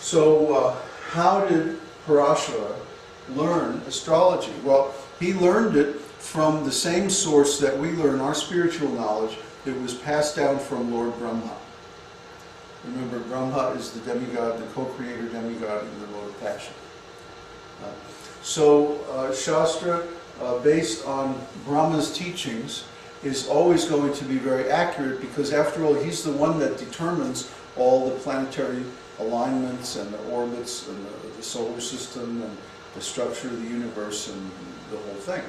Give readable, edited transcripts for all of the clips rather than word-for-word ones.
So how did Parāśara learn astrology? Well, he learned it from the same source that we learn our spiritual knowledge. It was passed down from Lord Bṛhad. Remember, Bṛhad is the demigod, the co-creator demigod in the mode of passion. Śāstra, based on Brahma's teachings, is always going to be very accurate because, after all, he's the one that determines all the planetary alignments and the orbits and the solar system and the structure of the universe and the whole thing.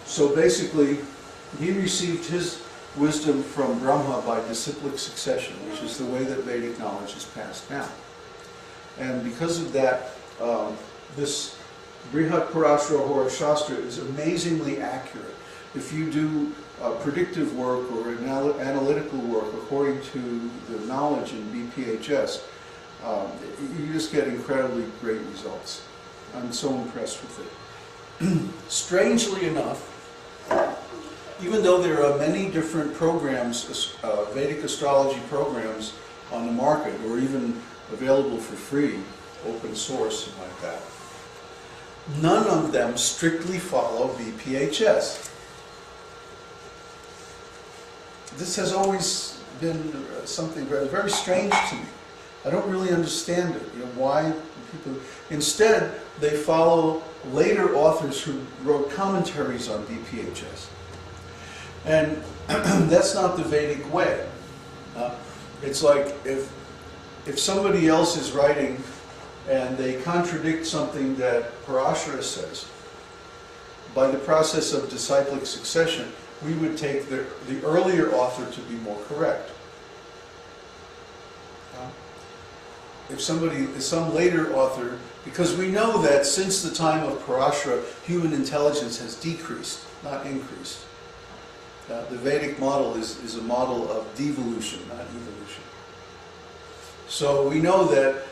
So basically, he received his wisdom from Brahma by disciplic succession, which is the way that Vedic knowledge is passed down. And because of that, this Bṛhad Parāśara Horā Śāstra is amazingly accurate. If you do predictive work or analytical work according to the knowledge in BPHS, you just get incredibly great results. I'm so impressed with it. Strangely enough, even though there are many different programs, Vedic astrology programs on the market, or even available for free, open source and like that, none of them strictly follow BPHS. This has always been something very strange to me. I don't really understand it. You know, why people... Instead, they follow later authors who wrote commentaries on BPHS. And that's not the Vedic way. It's like if somebody else is writing and they contradict something that Parāśara says, by the process of disciplic succession, we would take the earlier author to be more correct. If some later author, because we know that since the time of Parāśara, human intelligence has decreased, not increased. The Vedic model is a model of devolution, not evolution. So we know that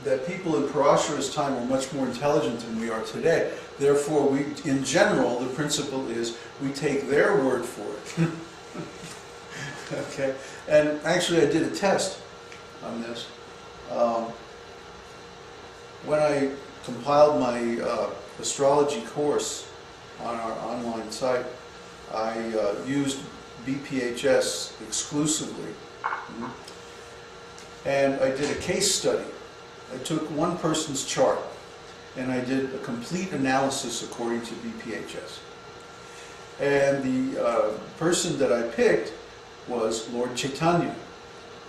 that people in Parāśara's time were much more intelligent than we are today. Therefore, in general, the principle is we take their word for it. Okay? And actually, I did a test on this. When I compiled my astrology course on our online site, I used BPHS exclusively. And I did a case study. I took one person's chart and I did a complete analysis according to BPHS. And the person that I picked was Lord Chaitanya,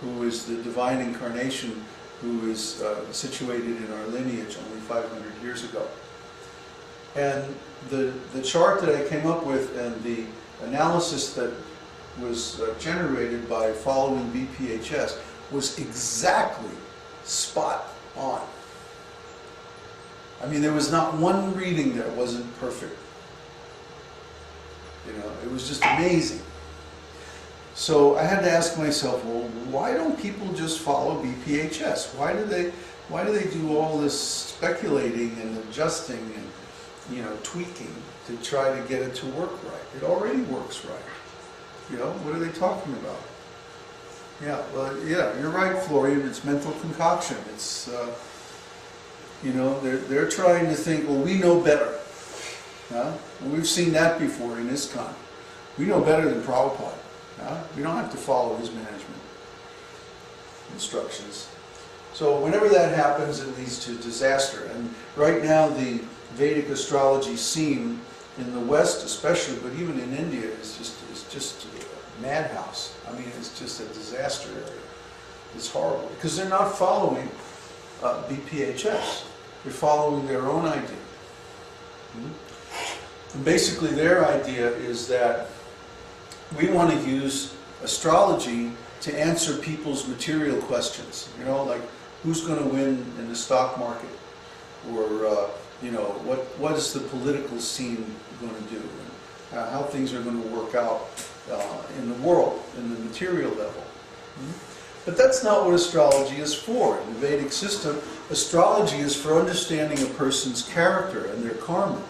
who is the divine incarnation who is situated in our lineage only 500 years ago. And the chart that I came up with and the analysis that was generated by following BPHS was exactly spot on. I mean, there was not one reading that wasn't perfect. You know, it was just amazing. So I had to ask myself, well, why don't people just follow BPHS? Why do they do all this speculating and adjusting and, you know, tweaking to try to get it to work right? It already works right. You know, what are they talking about? Yeah, well, yeah, you're right, Florian. It's mental concoction. It's, you know, they're trying to think, well, we know better. Well, we've seen that before in ISKCON. We know better than Prabhupada. We don't have to follow his management instructions. So whenever that happens, it leads to disaster. And right now, the Vedic astrology scene in the West, especially, but even in India, is just a madhouse. I mean, it's just a disaster area. It's horrible because they're not following BPHS. They're following their own idea. And basically, their idea is that we want to use astrology to answer people's material questions. You know, like who's going to win in the stock market, or you know, what is the political scene going to do, and how things are going to work out in the world, in the material level. But that's not what astrology is for. In the Vedic system, astrology is for understanding a person's character and their karma.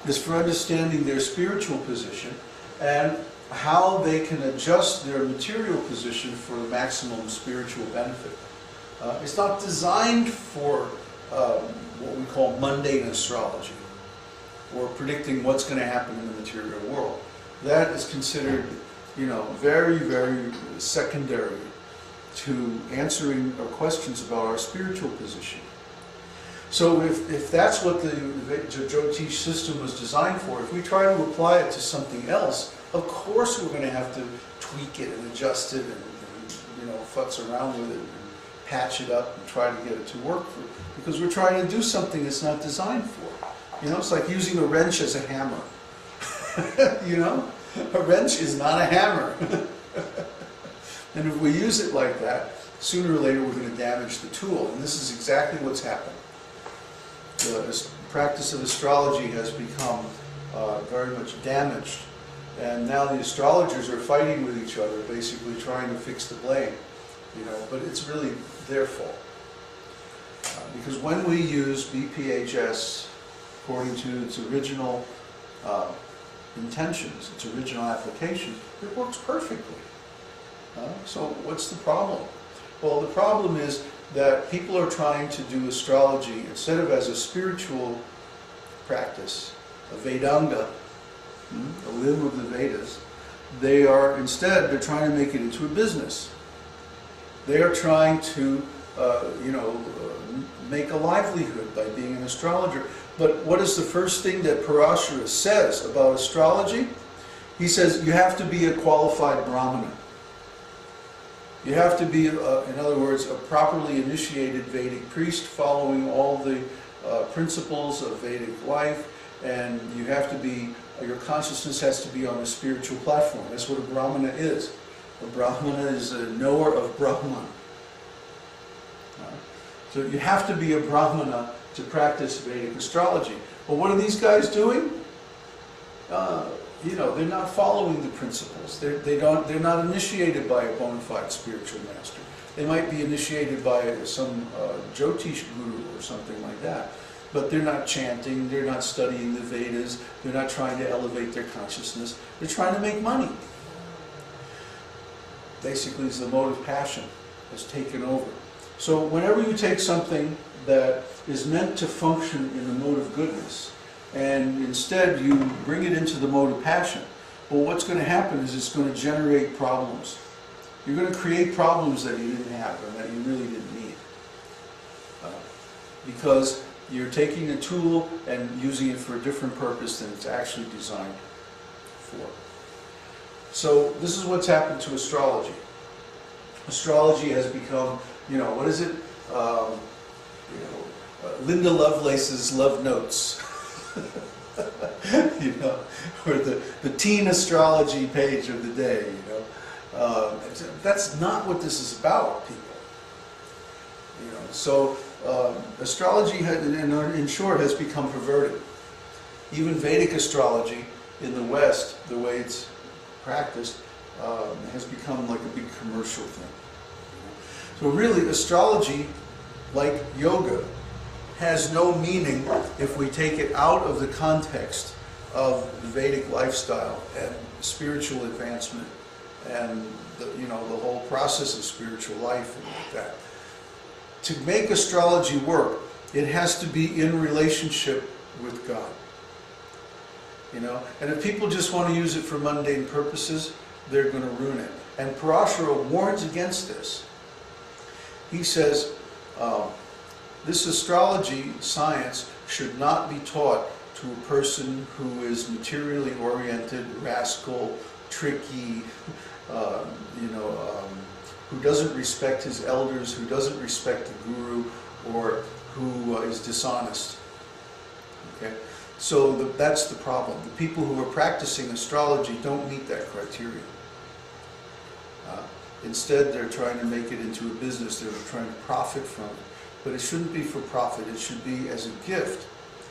It's for understanding their spiritual position and how they can adjust their material position for the maximum spiritual benefit. It's not designed for what we call mundane astrology, or predicting what's going to happen in the material world. That is considered, you know, very, very secondary to answering our questions about our spiritual position. So if that's what the Jyotish system was designed for, if we try to apply it to something else, of course we're going to have to tweak it and adjust it and you know, futz around with it and patch it up and try to get it to work because we're trying to do something it's not designed for. You know, it's like using a wrench as a hammer. You know, a wrench is not a hammer. And if we use it like that, sooner or later we're going to damage the tool. And this is exactly what's happened. The practice of astrology has become very much damaged. And now the astrologers are fighting with each other, basically trying to fix the blame. You know, but it's really their fault. Because when we use BPHS according to its original intentions, its original application, it works perfectly. So what's the problem? Well, the problem is that people are trying to do astrology instead of as a spiritual practice, a Vedanga, a limb of the Vedas. They're trying to make it into a business. They are trying to, make a livelihood by being an astrologer. But what is the first thing that Parāśara says about astrology? He says you have to be a qualified Brahmana. You have to be, in other words, a properly initiated Vedic priest following all the principles of Vedic life, and you have to be, your consciousness has to be on a spiritual platform. That's what a Brahmana is. A Brahmana is a knower of Brahman. So you have to be a Brahmana to practice Vedic astrology. Well, what are these guys doing? They're not following the principles. They're not initiated by a bona fide spiritual master. They might be initiated by some Jyotish guru or something like that. But they're not chanting, they're not studying the Vedas, they're not trying to elevate their consciousness. They're trying to make money. Basically, it's the mode of passion has taken over. So whenever you take something that is meant to function in the mode of goodness, and instead you bring it into the mode of passion, well, what's going to happen is it's going to generate problems. You're going to create problems that you didn't have or that you really didn't need. Because you're taking a tool and using it for a different purpose than it's actually designed for. So this is what's happened to astrology. Astrology has become, what is it? Linda Lovelace's Love Notes. Or the teen astrology page of the day, That's not what this is about, people. So astrology, in short, has become perverted. Even Vedic astrology in the West, the way it's practiced, has become like a big commercial thing. So really, astrology, like yoga, has no meaning if we take it out of the context of the Vedic lifestyle and spiritual advancement and the whole process of spiritual life and like that. To make astrology work, it has to be in relationship with God. And if people just want to use it for mundane purposes, they're going to ruin it. And Parāśara warns against this. He says, this astrology science should not be taught to a person who is materially oriented, rascal, tricky, who doesn't respect his elders, who doesn't respect the guru, or who is dishonest. Okay? So that's the problem. The people who are practicing astrology don't meet that criteria. Instead, they're trying to make it into a business. They're trying to profit from it. But it shouldn't be for profit. It should be as a gift,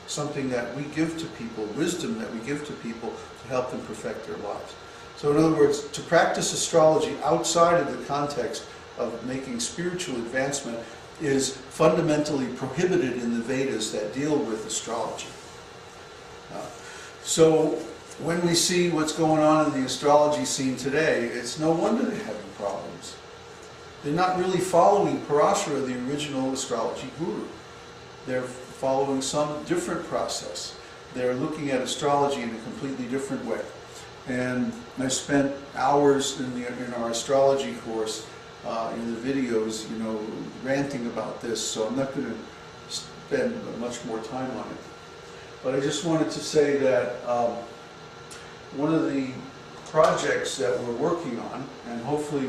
something that we give to people, wisdom that we give to people to help them perfect their lives. So in other words, to practice astrology outside of the context of making spiritual advancement is fundamentally prohibited in the Vedas that deal with astrology. So when we see what's going on in the astrology scene today, it's no wonder they're having problems. they're not really following Parāśara, the original astrology guru. They're following some different process. They're looking at astrology in a completely different way. And I spent hours in our astrology course, in the videos, you know, ranting about this, so I'm not going to spend much more time on it. But I just wanted to say that one of the projects that we're working on, and hopefully